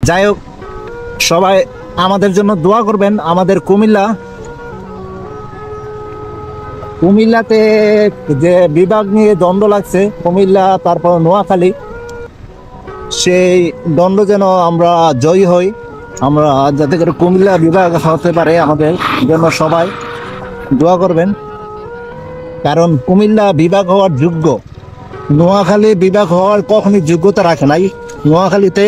যাই হোক, সবাই আমাদের জন্য দোয়া করবেন। আমাদের কুমিল্লাতে যে বিভাগ নিয়ে দ্বন্দ্ব লাগছে, কুমিল্লা তারপর নোয়াখালী, সেই দ্বন্দ্ব যেন আমরা জয়ী হই, আমরা যাতে করে কুমিল্লা বিভাগ হতে পারে, আমাদের জন্য সবাই দোয়া করবেন। কারণ কুমিল্লা বিভাগ হওয়ার যোগ্য, নোয়াখালী বিভাগ হওয়ার কখনই যোগ্যতা রাখে নাই। নোয়াখালীতে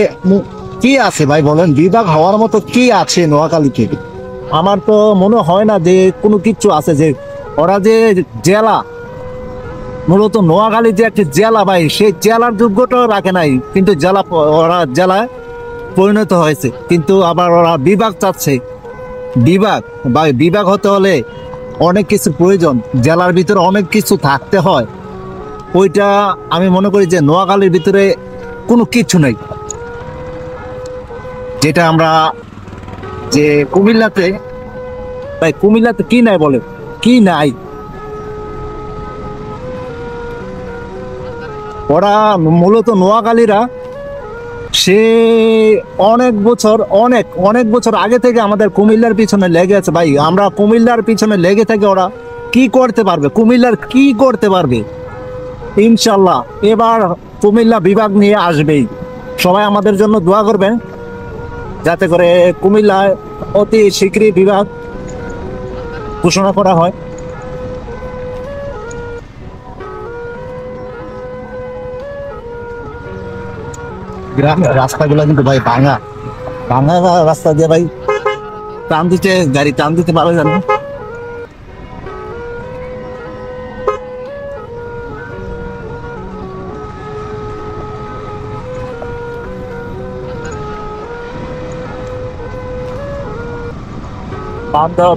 কি আছে ভাই বলেন, বিভাগ হওয়ার মতো কি আছে নোয়াখালীতে? আমার তো মনে হয় না যে কোনো কিছু আছে। যে ওরা যে জেলা, মূলত নোয়াখালী যে একটি জেলা ভাই, সেই জেলার যোগ্যতাও রাখে নাই, কিন্তু ওরা জেলায় পরিণত হয়েছে। কিন্তু আবার ওরা বিভাগ চাচ্ছে। বিভাগ বা বিভাগ হতে হলে অনেক কিছু প্রয়োজন, জেলার ভিতরে অনেক কিছু থাকতে হয়। ওইটা আমি মনে করি যে নোয়াখালীর ভিতরে কোনো কিছু নেই, যেটা আমরা যে কুমিল্লাতে, ভাই কুমিল্লাতে কি নাই বলে, কি নাই? ওরা মূলত নোয়াখালীরা সে অনেক বছর, অনেক অনেক বছর আগে থেকে আমাদের কুমিল্লার পিছনে লেগে আছে ভাই। আমরা কুমিল্লার পিছনে লেগে থেকে ওরা কি করতে পারবে, কুমিল্লার কি করতে পারবে? ইনশাল্লাহ এবার কুমিল্লা বিভাগ নিয়ে আসবেই। সবাই আমাদের জন্য দোয়া করবেন যাতে করে কুমিল্লায় অতি শীঘ্রই বিভাগ ঘোষণা করা হয়। গ্রামের রাস্তাগুলো কিন্তু ভাই ভাঙা ভাঙা রাস্তা দিয়ে ভাই টান দিতে, গাড়ি টান দিতে পারো জানো। টান দেওয়া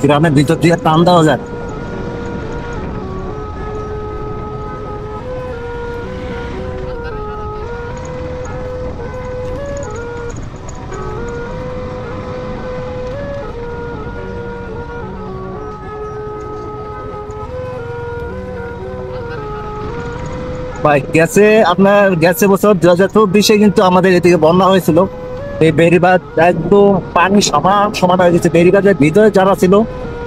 গ্রামের ভিতর দিয়ে টান দেওয়া যায়। ভাই গেছে, আপনার গেছে বছর 2024-এ কিন্তু আমাদের এদিকে বন্যা হয়েছিল। এই বেড়িবাঁধ একদম পানি সমান সমান হয়ে গেছে। বেড়িবাঁধের ভিতরে যারা ছিল,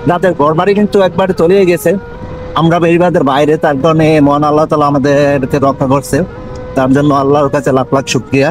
যাদের ঘর বাড়ি কিন্তু একবারে তলিয়ে গেছে, আমরা বেড়িবাঁধের বাইরে, তার কারণে মহান আল্লাহ তাআলা আমাদেরকে রক্ষা করছে। তার জন্য আল্লাহর কাছে লাখ লাখ শুকরিয়া।